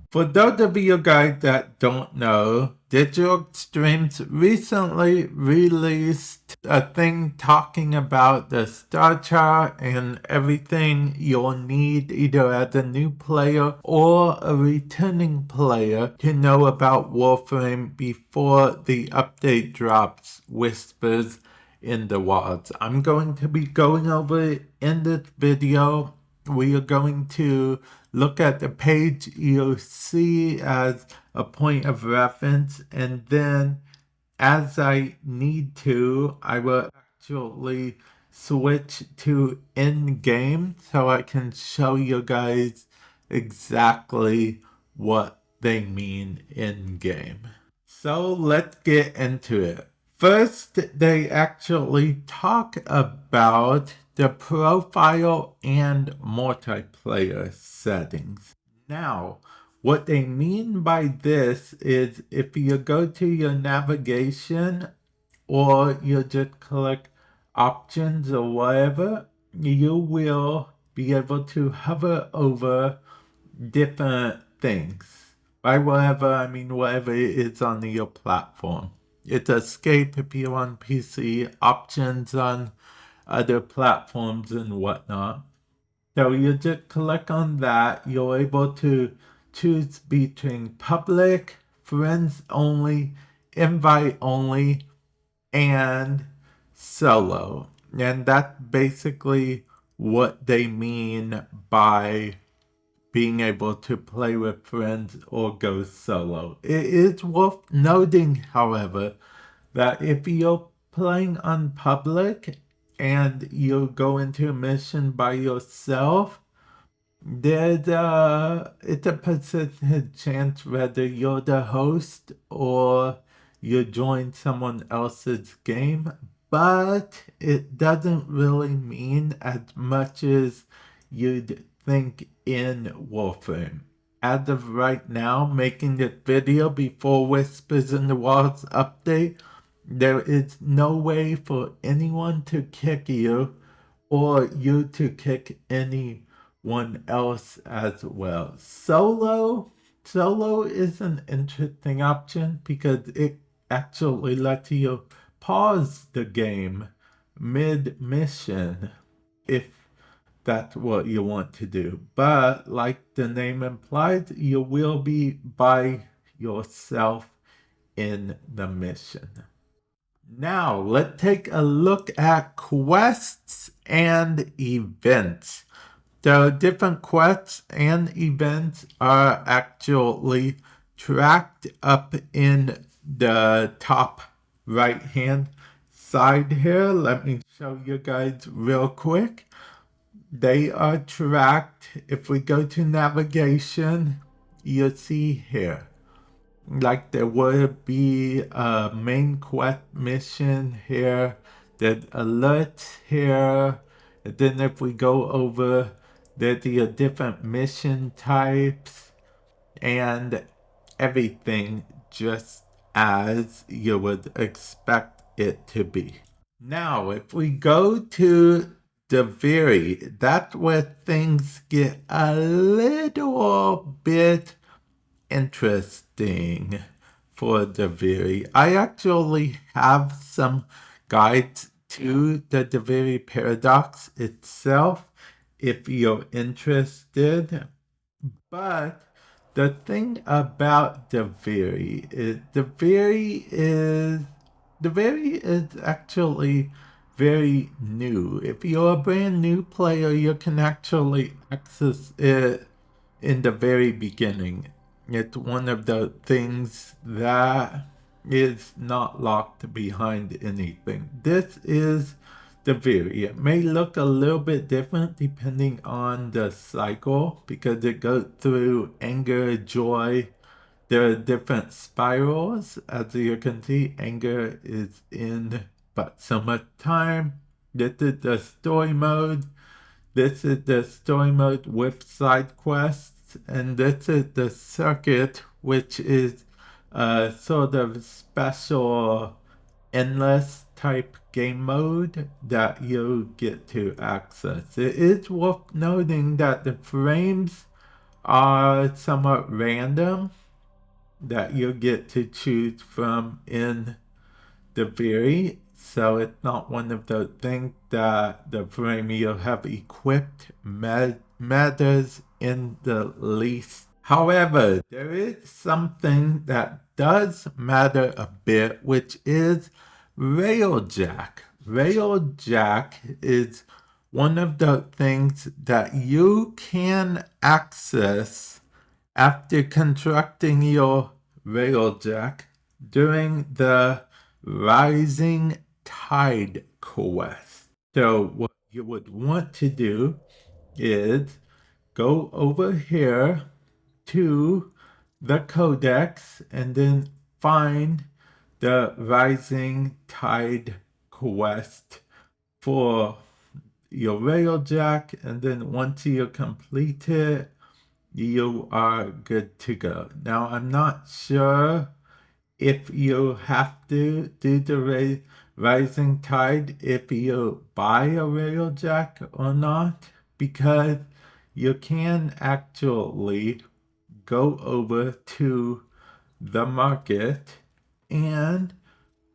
For those of you guys that don't know, Digital Extremes recently released a thing talking about the star chart and everything you'll need either as a new player or a returning player to know about Warframe before the update drops Whispers in the Wilds. I'm going to be going over it in this video. We are going to look at the page you'll see as a point of reference, and then as I need to, I will actually switch to in-game so I can show you guys exactly what they mean in-game. So let's get into it. First, they actually talk about the profile and multiplayer settings. Now, what they mean by this is if you go to your navigation or you just click options or whatever, you will be able to hover over different things. By whatever, I mean whatever it is on your platform. It's escape if you're on PC, options on other platforms and whatnot. So you just click on that. You're able to choose between public, friends only, invite only, and solo. And that's basically what they mean by being able to play with friends or go solo. It is worth noting, however, that if you're playing on public and you go into a mission by yourself, it's a percentage chance whether you're the host or you join someone else's game, but it doesn't really mean as much as you'd think in Warframe. As of right now, making this video before Whispers in the Wilds update, there is no way for anyone to kick you or you to kick anyone else as well. Solo is an interesting option because it actually lets you pause the game mid-mission if that's what you want to do. But like the name implies, you will be by yourself in the mission. Now, let's take a look at quests and events. The different quests and events are actually tracked up in the top right hand side here. Let me show you guys real quick. They are tracked. If we go to navigation, you'll see here. Like there would be a main quest mission here, there's alerts here, and then if we go over, there's the different mission types and everything just as you would expect it to be. Now, if we go to Duviri, that's where things get a little bit interesting for Duviri. I actually have some guides to the Duviri Paradox itself if you're interested. But the thing about Duviri is Duviri is actually very new. If you're a brand new player, you can actually access it in the very beginning. It's one of the things that is not locked behind anything. This is Duviri. It may look a little bit different depending on the cycle because it goes through anger, joy. There are different spirals. As you can see, anger is in but so much time. This is the story mode. This is the story mode with side quests, and this is the circuit, which is a sort of special endless type game mode that you get to access. It is worth noting that the frames are somewhat random that you get to choose from in Duviri, so it's not one of the things that the frame you have equipped matters in the least. However, there is something that does matter a bit, which is Railjack. Railjack is one of the things that you can access after constructing your Railjack during the Rising Tide quest. So what you would want to do is go over here to the codex and then find the Rising Tide quest for your Railjack, and then once you complete it, you are good to go. Now, I'm not sure if you have to do the Rising Tide if you buy a Railjack or not, because you can actually go over to the market and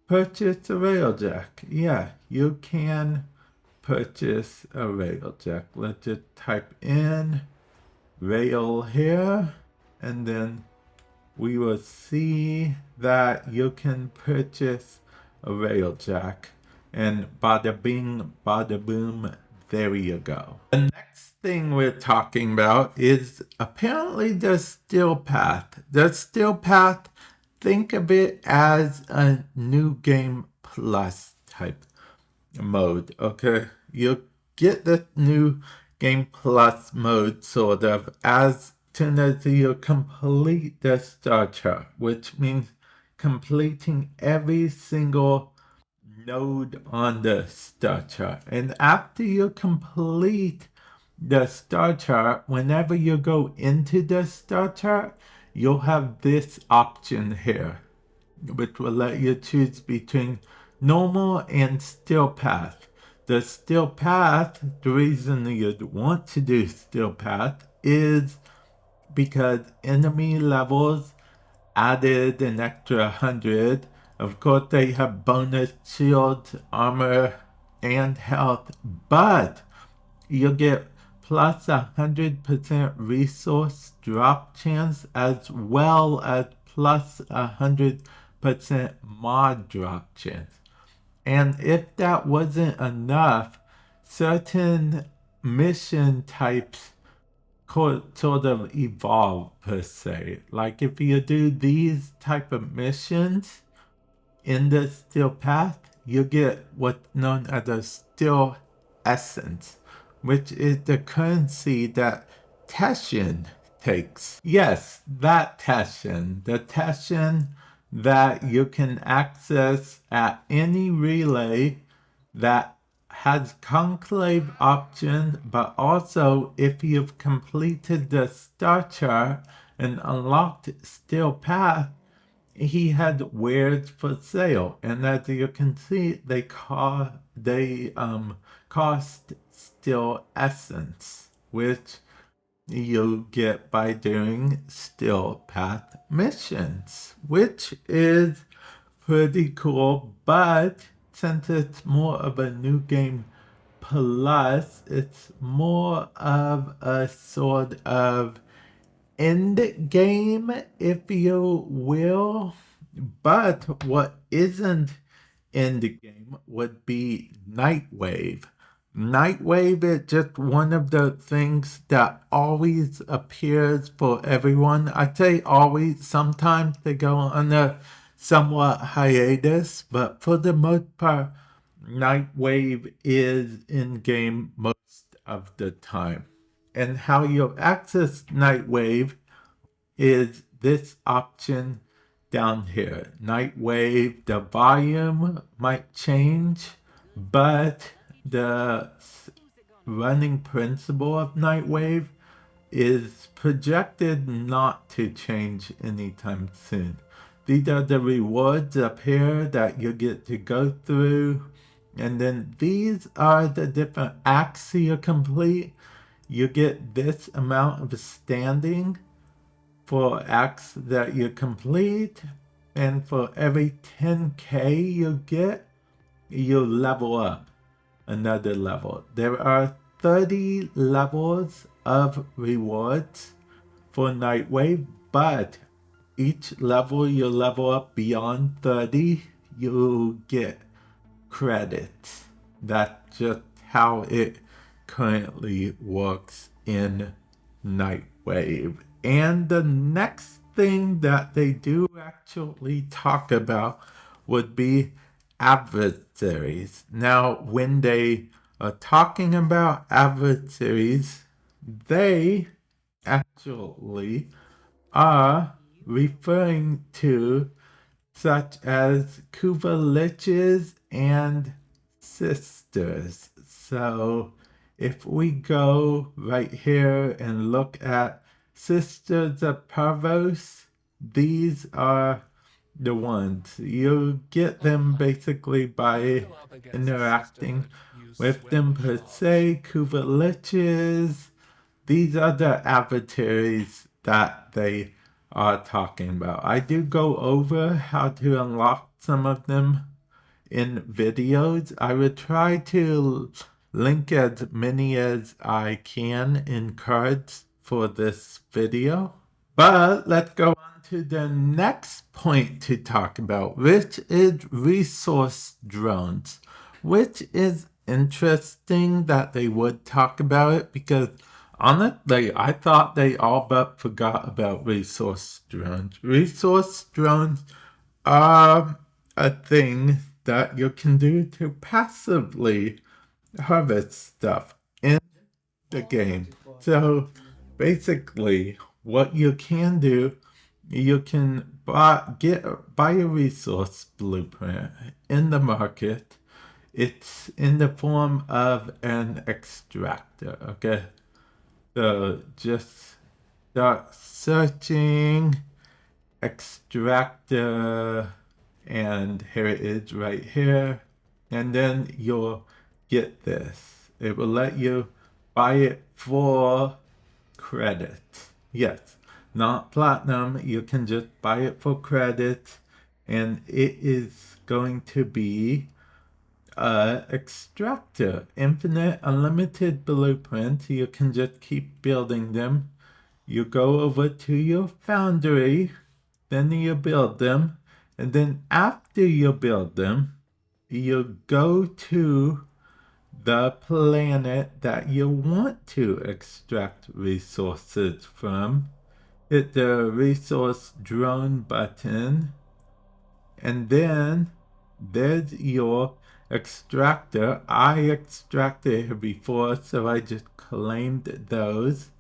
purchase a Railjack. Yeah, you can purchase a Railjack. Let's just type in rail here, and then we will see that you can purchase a Railjack, and bada bing, bada boom, there you go. The next thing we're talking about is apparently the Steel Path. The Steel Path, think of it as a new game plus type mode, okay? You get the new game plus mode sort of as soon as you complete the star chart, which means completing every single node on the star chart. And after you complete the star chart, whenever you go into the star chart, you'll have this option here, which will let you choose between normal and Steel Path. The Steel Path, the reason you'd want to do Steel Path is because enemy levels added an extra 100. Of course, they have bonus shields, armor, and health, but you'll get plus 100% resource drop chance as well as plus 100% mod drop chance. And if that wasn't enough, certain mission types could sort of evolve per se. Like if you do these type of missions in the Steel Path, you get what's known as a Steel Essence, which is the currency that Teshin takes. Yes, that Teshin. The Teshin that you can access at any relay that has conclave option, but also if you've completed the star chart and unlocked Steel Path, he had wares for sale, and as you can see, they cost Steel Essence, which you get by doing Steel Path missions, which is pretty cool. But since it's more of a new game plus, it's more of a sort of end game, if you will. But what isn't end game would be Nightwave. Nightwave is just one of the things that always appears for everyone. I say always, sometimes they go on a somewhat hiatus, but for the most part, Nightwave is in game most of the time. And how you access Nightwave is this option down here. Nightwave, the volume might change, but the running principle of Nightwave is projected not to change anytime soon. These are the rewards up here that you get to go through, and then these are the different acts you complete. you get this amount of standing for X that you complete, and for every 10k you get, you level up another level. There are 30 levels of rewards for Nightwave, but each level you level up beyond 30, you get credits. That's just how it currently works in Nightwave. And the next thing that they do actually talk about would be adversaries. Now, when they are talking about adversaries, they actually are referring to such as Kuvaliches and sisters. So if we go right here and look at Sisters of Parvos, these are the ones. You get them basically by interacting with them per se. Kuvaliches, these are the adversaries that they are talking about. I do go over how to unlock some of them in videos. I would try to link as many as I can in cards for this video. But let's go on to the next point to talk about, which is resource drones, which is interesting that they would talk about it, because honestly, I thought they all but forgot about resource drones. Resource drones are a thing that you can do to passively harvest stuff in the game. So basically, what you can do, you can buy a resource blueprint in the market. It's in the form of an extractor, okay? So just start searching extractor, and here it is right here. And then you'll get this. It will let you buy it for credit. Yes, not platinum. You can just buy it for credit, and it is going to be extractor, infinite, unlimited blueprints. You can just keep building them. You go over to your foundry, then you build them, and then after you build them, you go to the planet that you want to extract resources from. Hit the resource drone button, and then there's your extractor. I extracted here before, so I just claimed those.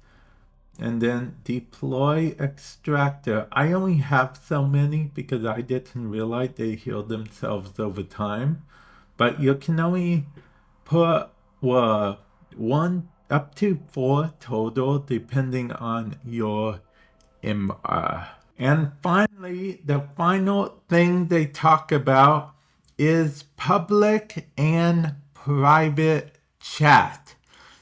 And then deploy extractor. I only have so many because I didn't realize they heal themselves over time. But you can only put one up to 4 total depending on your MR. And finally, the final thing they talk about is public and private chat.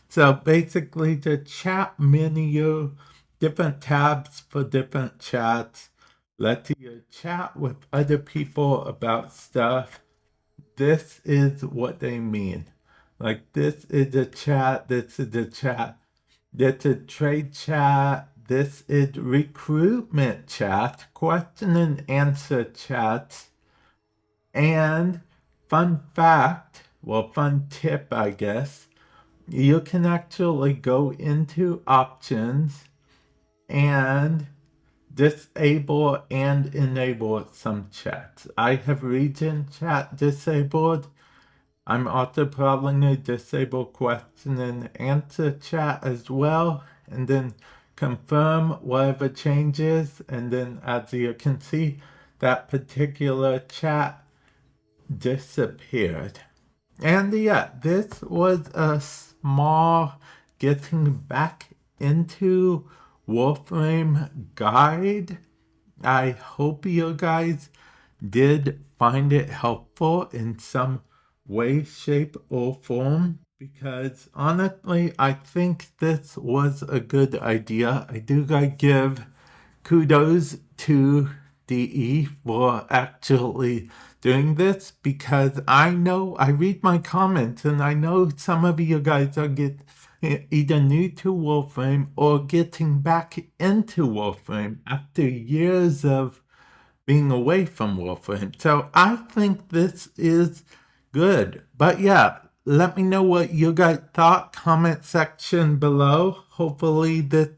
So basically the chat menu, different tabs for different chats, let you chat with other people about stuff. This is what they mean. Like this is a chat, this is a chat, this is trade chat, this is recruitment chat, question and answer chat, and fun fact, well, fun tip, I guess, you can actually go into options and disable and enable some chats. I have region chat disabled. I'm also probably going to disable question and answer chat as well, and then confirm whatever changes, and then as you can see, that particular chat disappeared. And yeah, this was a small getting back into Warframe guide. I hope you guys did find it helpful in some way, shape, or form. because honestly, I think this was a good idea. I do gotta give kudos to DE for actually doing this, because I know I read my comments and I know some of you guys are either new to Warframe or getting back into Warframe after years of being away from Warframe. So I think this is good. But yeah, let me know what you guys thought. Comment section below. Hopefully this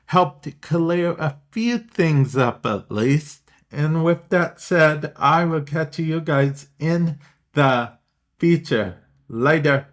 helped clear a few things up at least. And with that said, I will catch you guys in the future. Later.